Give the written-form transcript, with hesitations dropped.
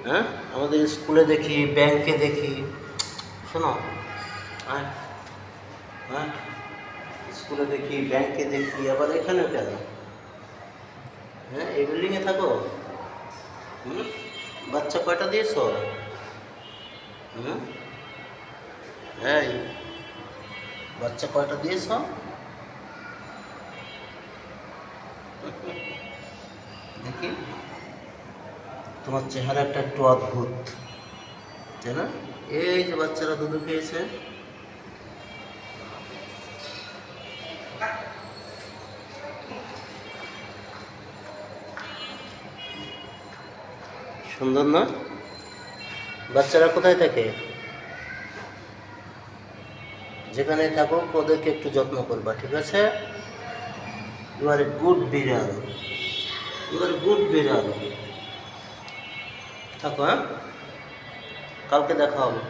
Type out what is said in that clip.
হ্যাঁ, আমাদের স্কুলে দেখি, ব্যাংকে দেখি। শোনো, হ্যাঁ হ্যাঁ, স্কুলে দেখি, ব্যাংকে দেখি, আবার এখানেও কেন? হ্যাঁ, এই বিল্ডিংয়ে থাকো? হুম, বাচ্চা কয়টা দিয়েছো? হুম, এই বাচ্চা কয়টা দিয়েছ? দেখি, তোমার চেহারাটা একটু অদ্ভুত, তাই না? এই যে বাচ্চারা দুধ খেয়েছে, সুন্দর না? বাচ্চারা কোথায় থাকে? যেখানে থাকো ওদেরকে একটু যত্ন করবা, ঠিক আছে? ইউ আর এ গুড বিড়াল, ইউ আর গুড বিড়াল। থাকো, হ্যাঁ, কালকে দেখা হবে।